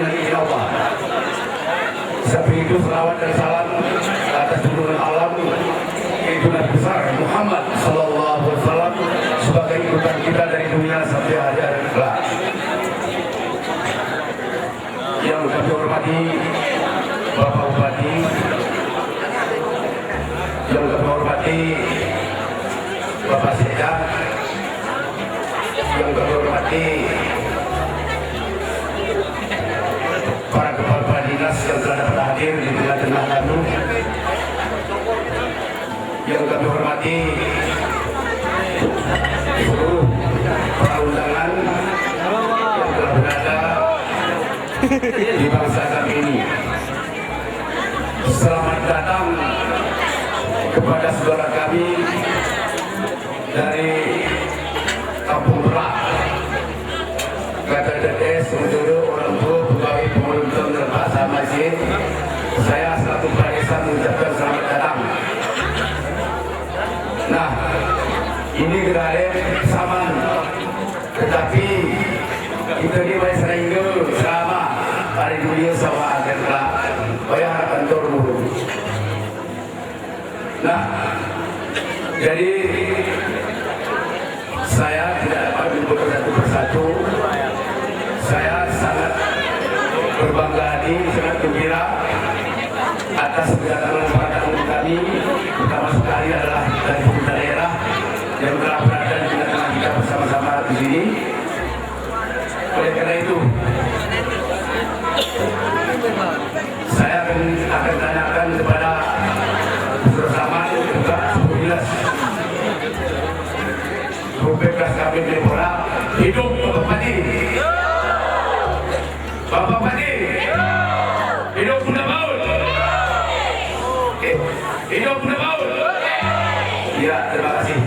hadirin Allah. Seperti itu selawat dan salam atas junjungan alam yaitu Nabi besar Muhammad Sallallahu Alaihi Wasallam sebagai ikutan kita dari dunia sampai hari kelak. Yang kami hormati Bapak Bupati, yang kami hormati Bapak Sekda, yang kami hormati para kepala dinas yang telah dapat hadir di tengah-tengah kami, yang kami hormati seluruh para undangan yang telah berada di bangsa kami ini. Selamat datang kepada saudara kami dari Kampung Berak, KTDS untuk orang tua pegawai pengunjung dan bahasa masjid. Saya selaku kepala desa mengucapkan selamat datang. Nah, ini kemarin saman, tetapi kita ini masih sering selama hari dunia sama akhir kelak. Bayar harapan turun. Nah, jadi saya tidak dapat menyebut satu persatu. Saya sangat berbangga hati, sangat gembira atas kedatangan para tamu kami. Pertama sekali adalah dari pemerintah daerah yang telah berada di tengah-tengah kita bersama-sama di sini. Oleh karena itu, saya akan tanyakan kepada bersama juga Budilas Bupekras kami di Bola. Hidup Bapak Padi, Bapak Padi, hidup Bunda Maut, hidup Bunda Maut. Ya, terima kasih.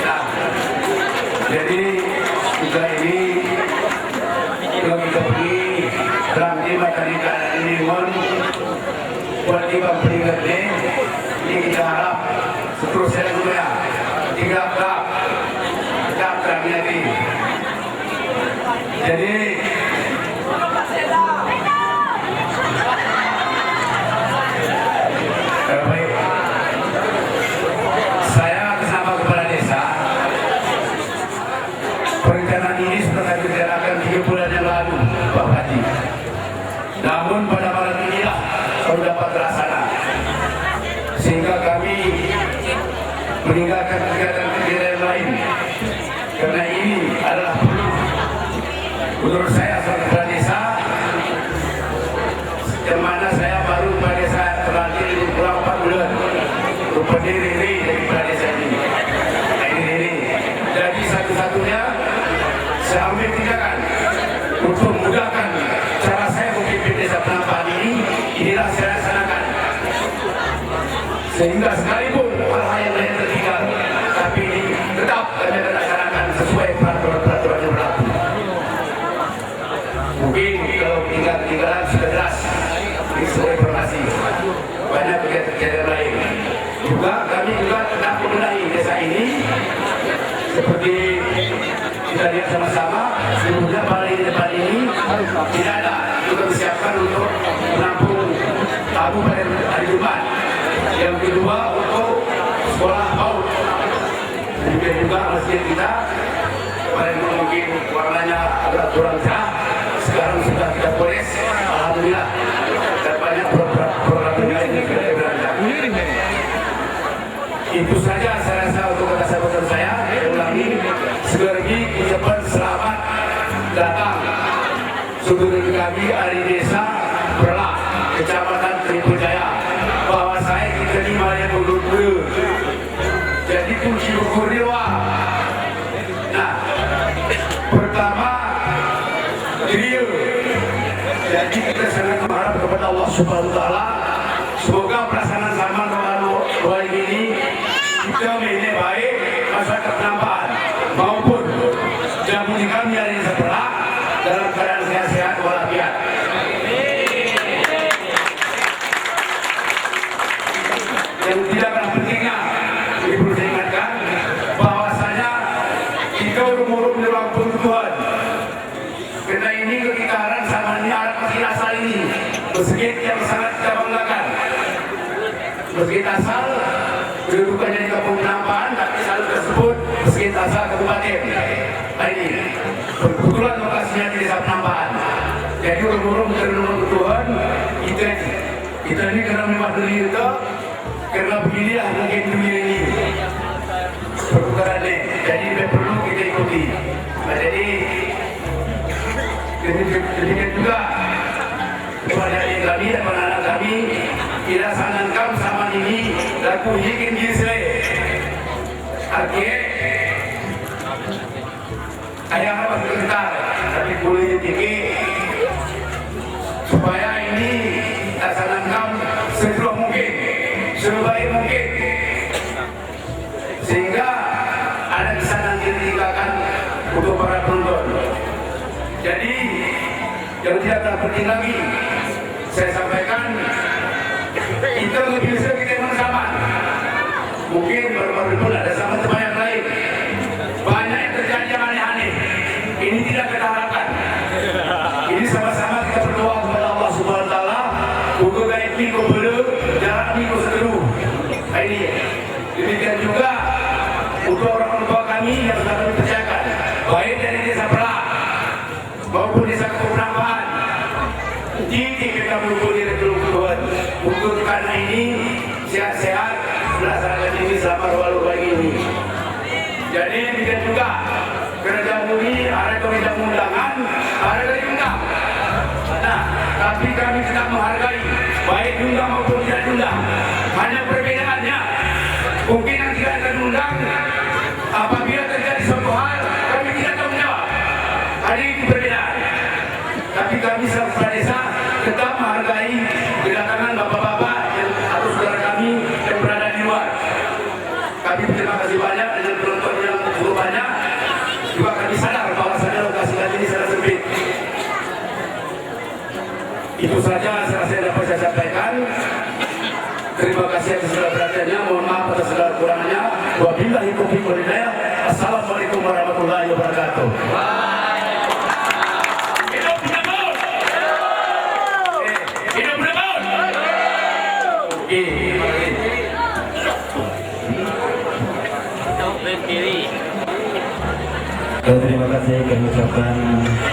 Nah, jadi juga ini kalau kita pergi berhenti makan ikan ini mon buat kita peringkat ini kita harap seterusnya dulu ya 3 kap terakhir lagi. Jadi baik, saya bersama kepala desa. Perencanaan ini sudah kami rencanakan 3 bulan yang lalu, Pak Haji. Namun pada malam inilah baru dapat terlaksana, sehingga kami meninggalkan kegiatan lain karena ini adalah perlu. Menurut saya sebagai kepala desa, yang mana saya baru kepala desa terlatih kurang 4 bulan, berdiri dari kepala desa ini. Jadi satu-satunya saya ambil tindakan untuk memudahkan cara saya memimpin desa Penampakan ini. Inilah saya laksanakan, sehingga sekalipun hal-hal yang lain tertinggal, tapi ini tetap kami akan laksanakan sesuai peraturan yang berlaku. Mungkin kalau ketinggalan sudah jelas ini sebuah informasi. Banyak kegiatan lain juga, kami juga tetap mengenai desa ini seperti kita lihat sama-sama. Sebelumnya pada di depan ini tidak ada, kita disiapkan untuk menampung tamu pada hari Jumat. Yang kedua untuk sekolah PAUD. Demikian juga masjid kita kemarin mungkin warnanya agak kurang cerah, sekarang sudah kita poles, alhamdulillah. Dan banyak program yang kita berada. Itu saja saya rasa untuk kata sahabat saya. Ulangi sekali lagi ucapan selamat datang saudara kami dari desa Berak, Kecamatan Tripujaya. Bahwa saya diterima yang berguna, jadi kunci ukur dewa. Nah, pertama dia, jadi kita sangat berharap kepada Allah Subhanahu Wa Taala, semoga pelaksanaan zaman doa ini kita menilai baik masyarakat Penampakan maupun jamu kami dari desa Berak dalam keadaan sehat-sehat walafiat. Yang tidak kalah pentingnya, ibu saya ingatkan bahwasanya kita umur di ruang Tuhan. Karena ini masjid yang sangat kita banggakan. Masjid asal kedudukannya di Kampung Penambahan, tapi selalu tersebut Masjid asal Kabupaten. Nah ini kebetulan lokasinya di Desa Penambahan. Jadi orang-orang terlalu Tuhan kita ini karena memang diri itu karena beginilah mungkin dunia ini pertukaran ini. Jadi perlu kita ikuti. Nah, jadi demikian juga kepada kami dan anak kami kita sanangkan sama ini laku yakin gisle artinya ayah harus sebentar tapi boleh tinggi supaya ini kita sanangkan sebelum mungkin sebaik mungkin sehingga ada bisa nanti ditinggalkan untuk para penonton. Jadi yang tidak terpenting lagi saya sampaikan kita lebih bisa kita bersama. Mungkin baru-baru pun ada sama teman yang lain. Banyak yang terjadi yang aneh-aneh. Ini tidak kita harapkan. Ini sama-sama kita berdoa kepada Allah Subhanahu Wa Taala. Untuk gaib minggu belum, jarak minggu seteru. Ini demikian juga untuk orang tua kami yang sudah kami percayakan, baik dari desa Pelak maupun desa Penambahan. Jadi kita mengumpul diri Tuhan untuk karena ini sehat-sehat melaksanakan ini selama 2 hari ini. Jadi demikian juga kerajaan ini ada komite undangan, ada dari undang. Nah, tapi kami tetap menghargai baik diundang maupun tidak diundang. Hanya perbedaannya mungkin yang tidak akan diundang apabila terjadi suatu hal kami tidak tahu menjawab. Hari ini perbedaan. Tapi kami sebagai desa tetap menghargai kedatangan bapak-bapak atau saudara kami yang berada di luar. Kami terima kasih banyak dengan penonton yang cukup banyak. Juga kami sadar bahwasanya lokasi kami ini sangat sempit. Itu saja saya dapat saya sampaikan. Terima kasih atas segala perhatiannya. Mohon maaf atas segala kurangnya. Wabillahi taufiq wal hidayah. Assalamualaikum warahmatullahi wabarakatuh. Terima kasih kami ucapkan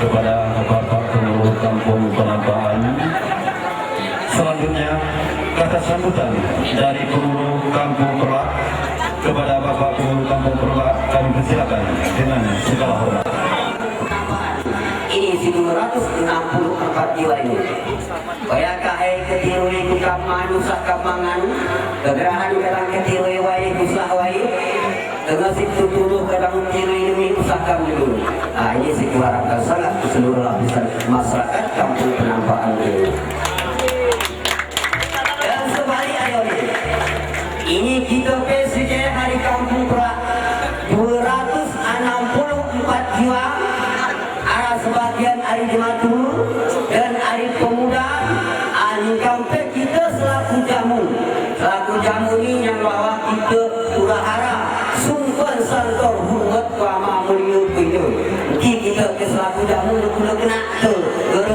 kepada Bapak Pengurus Kampung Penambahan. Selanjutnya kata sambutan dari Pengurus Kampung Pelak kepada Bapak Pengurus Kampung Pelak kami persilakan dengan segala hormat. Ini 264 jiwa ini. Kaya kae ketirui kukaman usah kamangan, kegerahan kadang ketirui wai usah wai. Dengan situ tuduh kadang tirui demi usah kami dulu. Nah ini saya harapkan sangat ke seluruh lapisan masyarakat Kampung Penambahan ini. Dan sebalik ayo ini kita PSJ hari Kampung Pelak 264 jiwa. Sebagian hari Jumatur dan hari Pemuda Kampe kita selaku jamu ini yang bawa kita urahara sumpan santor hurmat wama mulia itu kita ke selaku jamu kena gara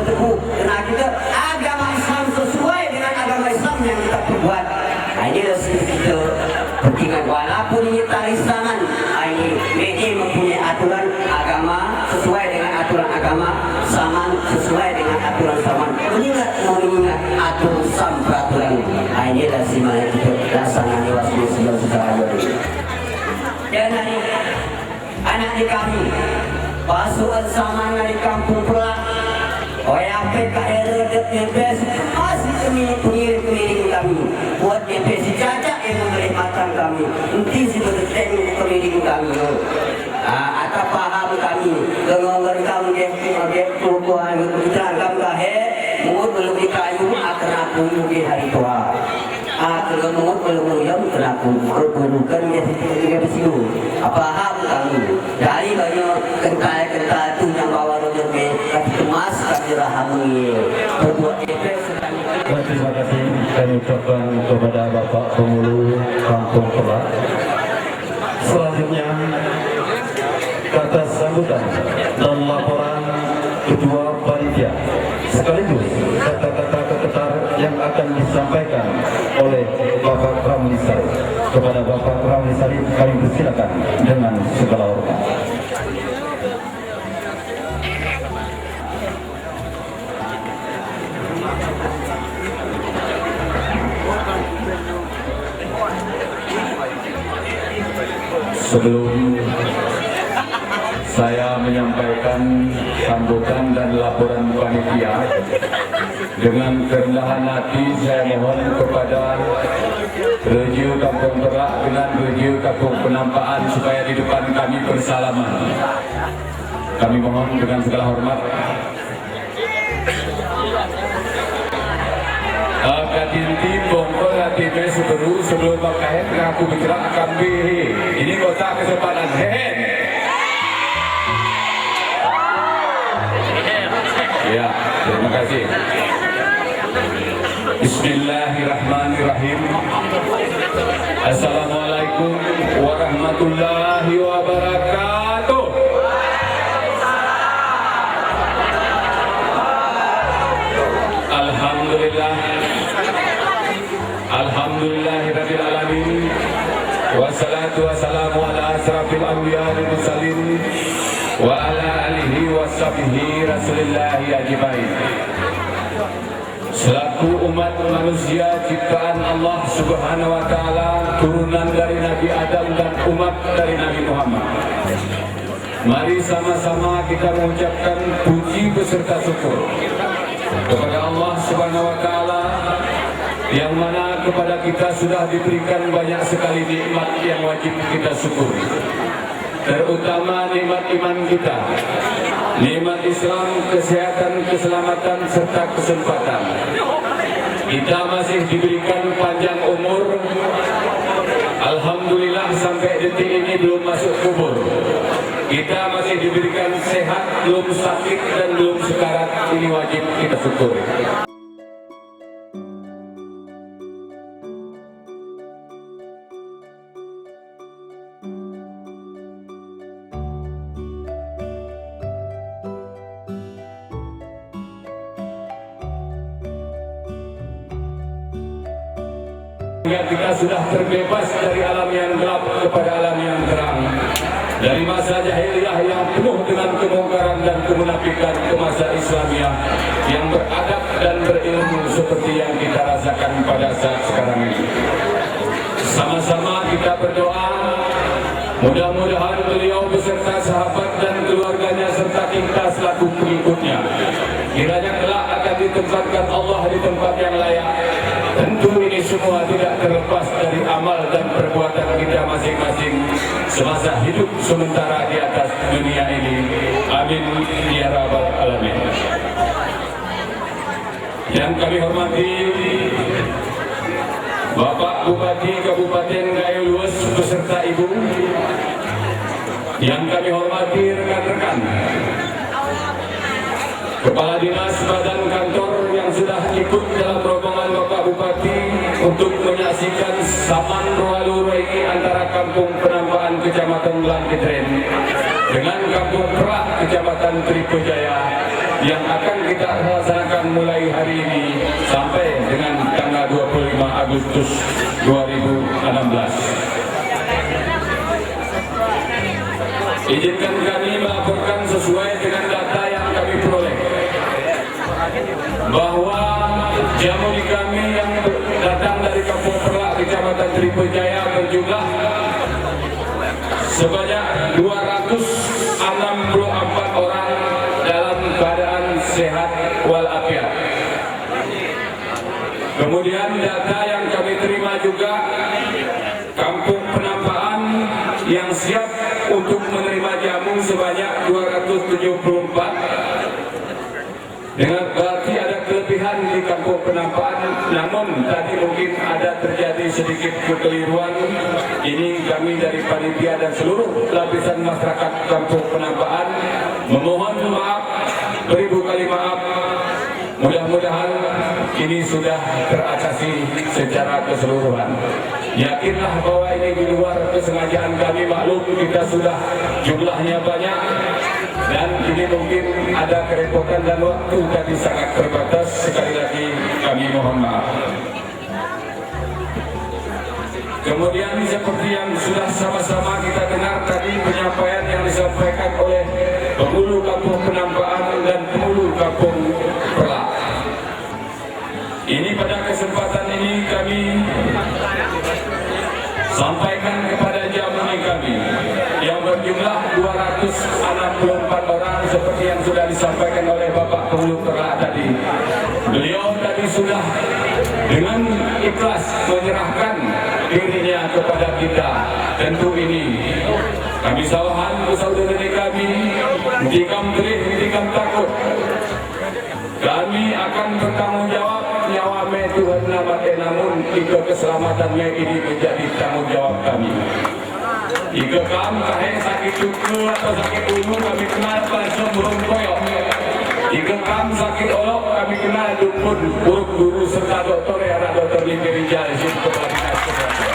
tepu kena kita agama Islam sesuai dengan agama Islam yang kita perbuat. Ini kita pentingan walaupun ini taris tangan ini media mempunyai aturan agama sesuai dengan aturan agama, saman sesuai dengan aturan saman. Mengingat aturan sam peraturan. Ini adalah simanya kita laksanakan di wasmi saudara-saudara. Dan hari anak di kami pasukan saman dari Kampung Pelak, OYAP KR DPS masih kemiring kami buat DPS jajak yang memberi matang kami. Nanti sebagai teknik kemiring kami. Atau paham kami dengan kamu dia tukuan kita kami mulut belum dikayu akan aku di hari tua akan mulut belum yang kena aku bukan dia bersiu paham kami dari banyak kental itu yang bawa roda tapi kemas kami rahami berbuat Terima kasih kami ucapkan kepada Bapak Pengurus Kampung Pelak. Selanjutnya kata sambutan dan laporan kedua panitia sekaligus kata-kata keketan kami persilakan dengan segala hormat. Sebelum saya menyampaikan sambutan dan laporan panitia, dengan kerendahan hati saya mohon kepada Reju Kampung Perak dengan Reju Kampung Penampaan supaya di depan kami bersalaman. Kami mohon dengan segala hormat. Katinti bongkol hati seberu sebelum pakai ngaku bicara akan ini kota kesempatan hen. Ya, terima kasih. Bismillahirrahmanirrahim. Assalamualaikum warahmatullahi wabarakatuh. Alhamdulillah. Alhamdulillahirabbil alamin. Wassalatu wassalamu ala asrafil anbiya wal mursalin wa ala alihi washabihi rasulillahi ajmain. Selaku umat manusia ciptaan Allah Subhanahu wa taala, turunan dari Nabi Adam dan umat dari Nabi Muhammad, mari sama-sama kita mengucapkan puji beserta syukur kepada Allah Subhanahu wa taala, yang mana kepada kita sudah diberikan banyak sekali nikmat yang wajib kita syukuri, terutama nikmat iman kita, nikmat Islam, kesehatan, keselamatan, serta kesempatan. Kita masih diberikan panjang umur. Alhamdulillah sampai detik ini belum masuk kubur. Kita masih diberikan sehat, belum sakit dan belum sekarat. Ini wajib kita syukuri. Kita sudah terbebas dari alam yang gelap kepada alam yang terang, dari masa jahiliyah yang penuh dengan kemungkaran dan kemunafikan ke masa Islamiyah yang beradab dan berilmu seperti yang kita rasakan pada saat sekarang ini. Sama-sama kita berdoa, mudah-mudahan beliau beserta sahabat dan keluarganya serta kita selaku pengikutnya kiranya kelak akan ditempatkan Allah di tempat yang layak. Tentu ini semua tidak terlepas dari amal dan perbuatan kita masing-masing semasa hidup sementara di atas dunia ini. Amin ya rabbal alamin. Yang kami hormati Bapak Bupati Kabupaten Gayo Lues beserta Ibu, yang kami hormati rekan-rekan Kepala Dinas Badan Kantor yang sudah ikut dalam rombongan Bapak Bupati untuk menyaksikan Saman Roalu Regi antara Kampung Penampaan Kecamatan Langkitren dengan Kampung Perak Kecamatan Tripojaya yang akan kita laksanakan mulai hari ini sampai dengan tanggal 25 Agustus 2016. Izinkan kami melaporkan sesuai dengan data yang kami peroleh bahwa jamu di kami yang datang dari Kampung Perak Kecamatan Tripojaya berjumlah sebanyak 264 orang dalam keadaan sehat walafiat. Kemudian data yang kami terima juga Kampung Penampaan yang siap untuk menerima jamu sebanyak 274. Dengan berarti ada kelebihan di Kampung Penampaan, namun tadi mungkin ada terjadi sedikit kekeliruan. Ini kami dari panitia dan seluruh lapisan masyarakat Kampung Penampaan memohon maaf, beribu kali maaf. Mudah-mudahan ini sudah teratasi secara keseluruhan. Yakinlah bahwa ini di luar kesengajaan kami, maklum kita sudah jumlahnya banyak dan ini mungkin ada kerepotan dan waktu tadi sangat terbatas. Sekali lagi kami mohon maaf. Kemudian seperti yang sudah sama-sama kita dengar tadi penyampaian yang disampaikan oleh penghulu Kampung Penampaan dan penghulu Kampung Perlak. Ini pada kesempatan ini kami sampaikan kepada jamuni kami yang berjumlah 264 orang seperti yang sudah disampaikan oleh Bapak Penghulu Perlak tadi. Beliau tadi sudah dengan ikhlas menyerahkan dirinya kepada kita. Tentu ini kami sawahan saudara kami, hentikan terih, hentikan takut. Kami akan bertanggung jawab nyawa me Tuhan nama namun jika keselamatan me ini menjadi tanggung jawab kami. Jika kamu kaheng sakit cucu atau sakit ulu kami kenal pasal burung koyok. Jika kamu sakit olok kami kenal dukun, buruk guru serta dokter ya dokter di gereja di sini kepala dinas kesehatan.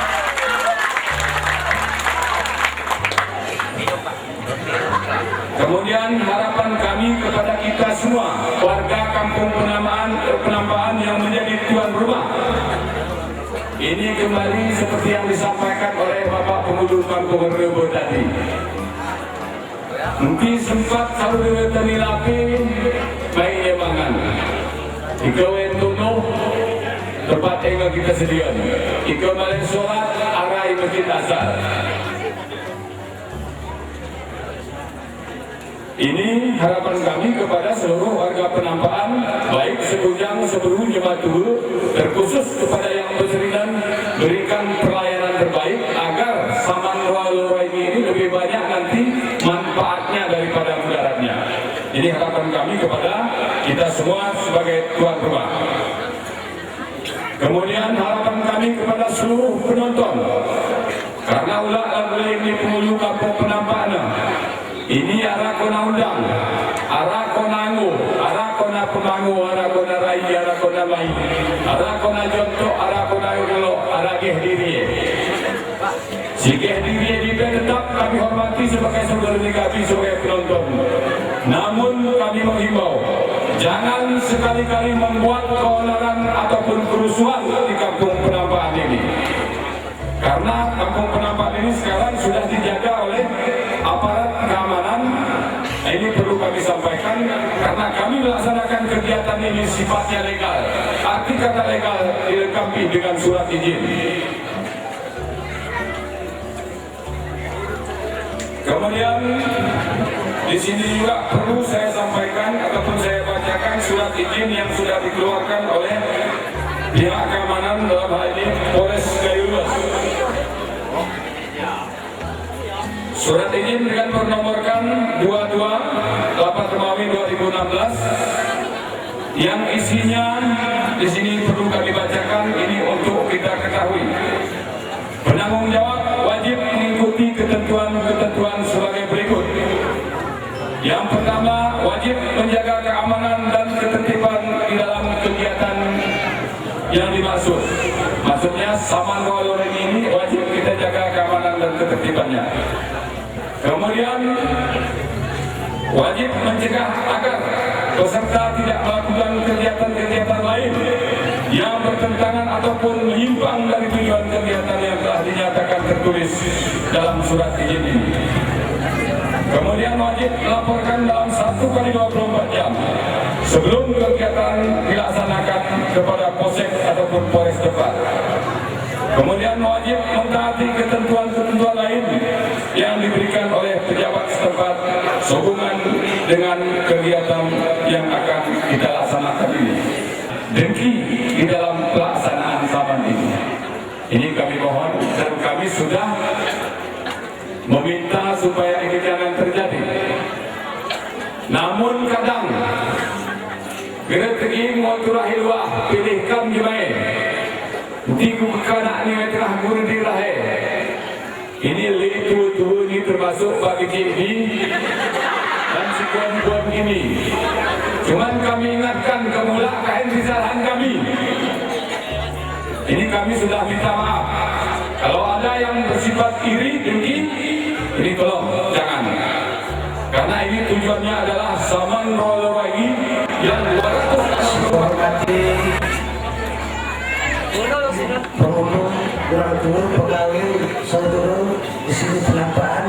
Kemudian harapan kami kepada kita semua warga Kampung Penampaan yang menjadi tuan rumah. Ini kembali seperti yang disampaikan oleh Bapak Penghulu Kampung Rebo tadi. Mungkin sempat saudara tenilapi baiknya mangan. Ika wentunuh tempat yang kita sediakan. Ika balik sholat arai masjid asal. Ini harapan kami kepada seluruh warga Penampaan, baik sekujang seluruh jemaat dulu, terkhusus kepada yang berseridan berikan pelayanan terbaik agar Saman Royal ini lebih banyak nanti manfaatnya daripada mudaratnya. Ini harapan kami kepada kita semua sebagai tuan rumah. Kemudian harapan kami kepada seluruh penonton, karena ulah lagu ini penghulu Kampung Penampaan. Ini arah kona undang, arah kona angu, arah kona pemangu, arah kona rai, arah kona mai, arah kona jonto, arah kona ulo, arah geh diri. Si geh diri tetap kami hormati sebagai saudara kami sebagai penonton. Namun kami menghimbau, jangan sekali-kali membuat keonaran ataupun kerusuhan di Kampung Penampaan ini. Karena Kampung Penampaan ini sekarang sudah dijaga oleh aparat keamanan. Ini perlu kami sampaikan karena kami melaksanakan kegiatan ini sifatnya legal. Arti kata legal dilengkapi dengan surat izin. Kemudian di sini juga perlu saya sampaikan ataupun saya bacakan surat izin yang sudah dikeluarkan oleh pihak keamanan dalam hal ini Polres Kayumas. Surat izin dengan bernomorkan 22 8 Romawi 2016 yang isinya di sini perlu kami bacakan ini untuk kita ketahui. Penanggung jawab wajib mengikuti ketentuan-ketentuan sebagai berikut. Yang pertama, wajib menjaga keamanan dan ketertiban di dalam kegiatan yang dimaksud. Maksudnya Saman Royal ini wajib kita jaga keamanan dan ketertibannya. Kemudian wajib mencegah agar peserta tidak melakukan kegiatan-kegiatan lain yang bertentangan ataupun menyimpang dari tujuan kegiatan yang telah dinyatakan tertulis dalam surat izin ini. Kemudian wajib melaporkan dalam 1x24 jam sebelum kegiatan dilaksanakan kepada Polsek ataupun Polres tempat. Kemudian wajib mentaati ketentuan-ketentuan lain yang diberikan oleh pejabat setempat sehubungan dengan kegiatan yang akan kita laksanakan ini. Dengki di dalam pelaksanaan Saman ini. Ini kami mohon dan kami sudah meminta supaya ini jangan terjadi. Namun kadang gerak-gerik mau turahilwah pilihkan gimana? Tiku kekanak ni telah guru dirahe. Ini litu ini termasuk bagi ini dan sekuan-kuan ini. Cuman kami ingatkan kemula kain kesalahan kami. Ini kami sudah minta maaf. Kalau ada yang bersifat iri, dengki, ini tolong jangan. Karena ini tujuannya adalah Saman Royal yang 200 hormati pengunjung, orang tua, pegawai, saudara di sini penampaan,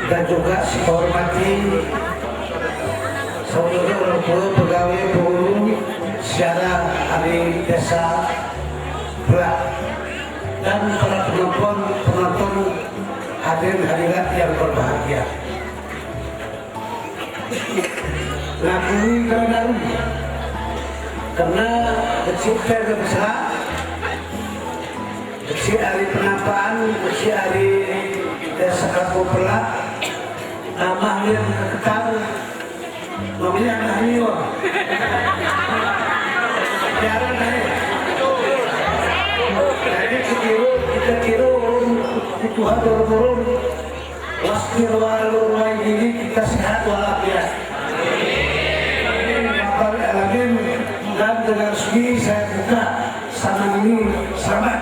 dan juga hormati saudara orang tua, pegawai, pengunjung, secara ahli desa Pelak, dan para penonton hadirin hadirat yang berbahagia. Lagu ini karena kecil besar, kecil hari penampaan, kecil hari desa Kampung Pelak, nama yang ketang, namanya Nahniwa. Jarang nih. Jadi kita kira Tuhan turun waskir walau ini kita sehat walafiat. Lagi dan dengan segi saya buka sana ini selamat.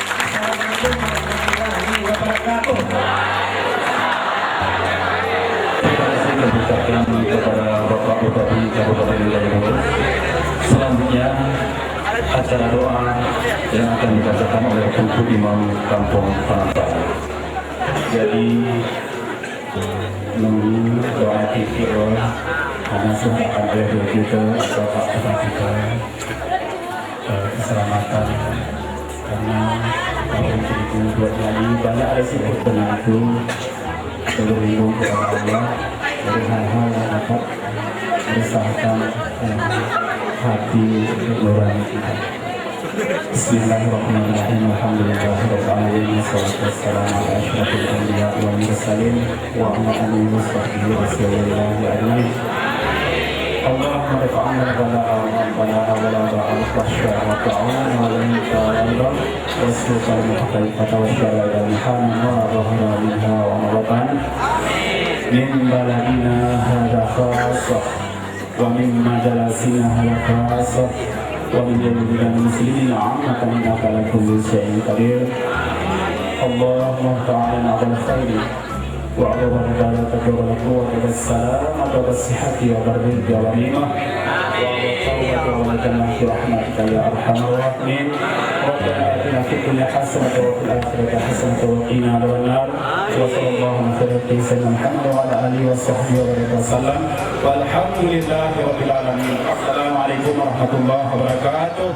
Assalamualaikum warahmatullahi wabarakatuh. Terima kasih kepada Bapak Bupati Kabupaten Wilayah. Selanjutnya acara doa yang akan dibacakan oleh Tuku Imam Kampung Penampaan. Jadi menunggu doa kita karena akan oleh kita Bapak kita keselamatan, karena tahun 2022 banyak resiko pengaku berlindung kepada Allah dari hal-hal yang dapat meresahkan hati nurani kita. Bismillahirrahmanirrahim. Alhamdulillahirabbil alamin. Wassalatu wassalamu ala asyrofil anbiya wal mursalin wa ala alihi wa sahbihi rasulillahi ajmain. Allahumma rafa'na al-bala'a wal-bala'a wal-bala'a wal-syara wa ta'ala wa al-ta'ala wa suqal muhtaifata wa syara al-muhana wa rahra minha wa maratan min baladina hadha khasah wa min majalasina hadha khasah wa min jami'il muslimin 'ammatan innaka ala kulli syai'in qadir. Allahumma ta'ala ala khairi wa ala barakatuh wa quwwata was-salamata was-sihhati wa barakatuh wa ni'mah wa tawbatu wa jannati rahmatika ya arhamar rahimin. Rabbana atina fid dunya hasanatan wa fil akhirati hasanatan wa qina adzabannar. Wa sallallahu alaihi wa sallam Muhammad wa ala alihi wa sahbihi wa sallam. Walhamdulillahi rabbil alamin. Assalamualaikum warahmatullahi wabarakatuh.